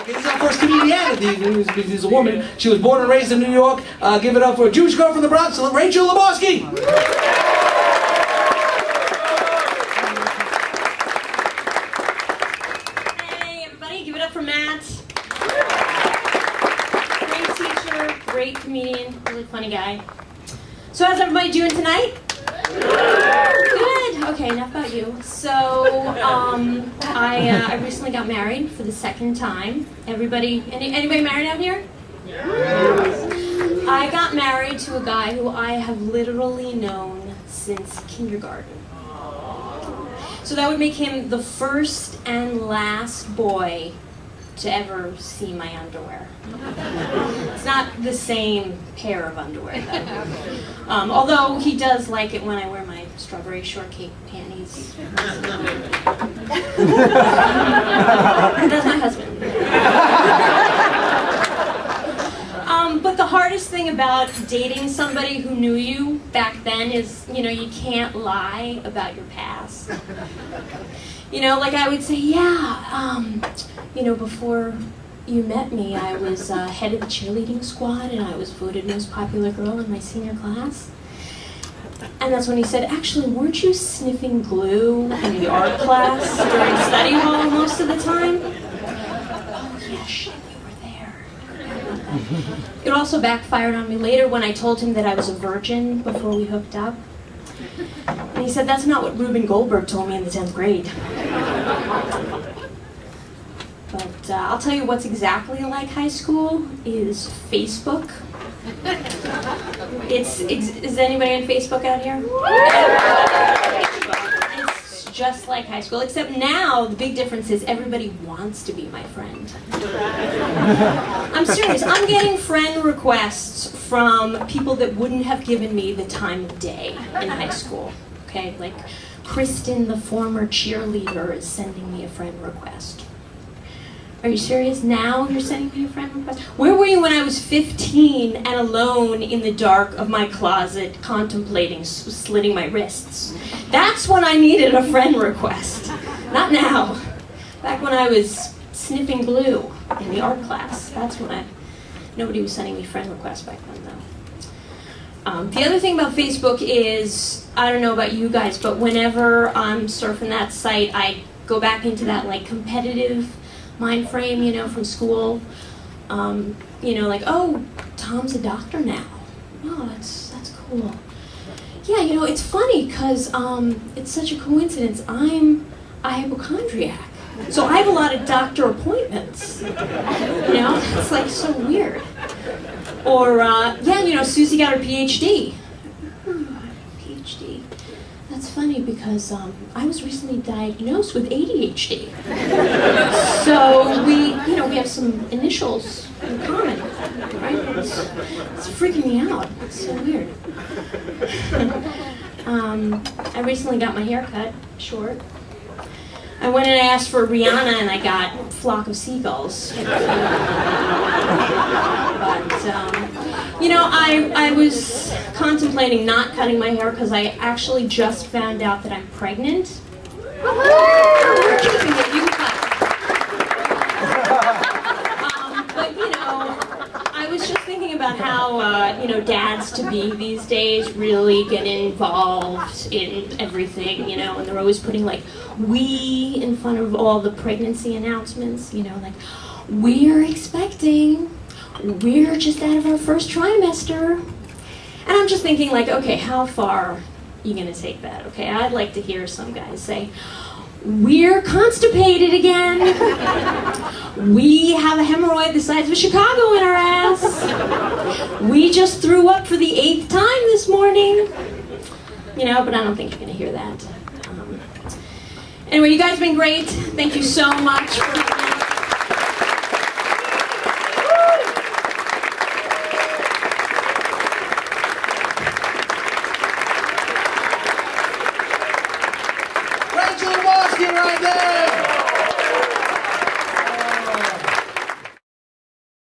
This is our first comedian. She's a woman. She was born and raised in New York. Give it up for a Jewish girl from the Bronx, Rachael. Hey, everybody, give it up for Matt. Great teacher, great comedian, really funny guy. So how's everybody doing tonight? Good. Okay, enough about you. So, I recently got married for the second time. Everybody, anybody married out here? Yes. I got married to a guy who I have literally known since kindergarten. So that would make him the first and last boy to ever see my underwear. It's not the same pair of underwear, though. Although he does like it when I wear my strawberry shortcake panties. That's my husband. But the hardest thing about dating somebody who knew you back then is, you can't lie about your past. Like I would say, before you met me, I was head of the cheerleading squad and I was voted most popular girl in my senior class. And that's when he said, actually, weren't you sniffing glue in the art class during study hall most of the time? Oh, yeah, shit, you were there. It also backfired on me later when I told him that I was a virgin before we hooked up. And he said, that's not what Reuben Goldberg told me in the 10th grade. But I'll tell you what's exactly like high school is Facebook. Is anybody on Facebook out here? It's just like high school, except now the big difference is everybody wants to be my friend. I'm serious. I'm getting friend requests from people that wouldn't have given me the time of day in high school. Okay, like Kristen, the former cheerleader, is sending me a friend request. Are you serious? Now you're sending me a friend request? Where were you when I was 15 and alone in the dark of my closet contemplating slitting my wrists? That's when I needed a friend request. Not now. Back when I was sniffing glue in the art class. That's when nobody was sending me friend requests back then, though. The other thing about Facebook is, I don't know about you guys, but whenever I'm surfing that site, I go back into that competitive mind frame, from school. Like, oh, Tom's a doctor now. Oh, that's cool. Yeah, it's funny because it's such a coincidence. I'm a hypochondriac, so I have a lot of doctor appointments. It's like so weird. Or Susie got her PhD. PhD. That's funny because I was recently diagnosed with ADHD. So we have some initials in common, right? It's freaking me out. It's so weird. I recently got my hair cut short. I went and I asked for Rihanna and I got Flock of Seagulls. But, I was contemplating not cutting my hair because I actually just found out that I'm pregnant. We're keeping it, you can cut. But, I was just thinking about how, dads-to-be these days really get involved in everything, and they're always putting, we in front of all the pregnancy announcements, we're expecting, we're just out of our first trimester. And I'm just thinking, okay, how far are you going to take that? Okay, I'd like to hear some guys say, we're constipated again. We have a hemorrhoid the size of Chicago in our ass. We just threw up for the 8th time this morning. But I don't think you're going to hear that. Anyway, you guys have been great. Thank you so much for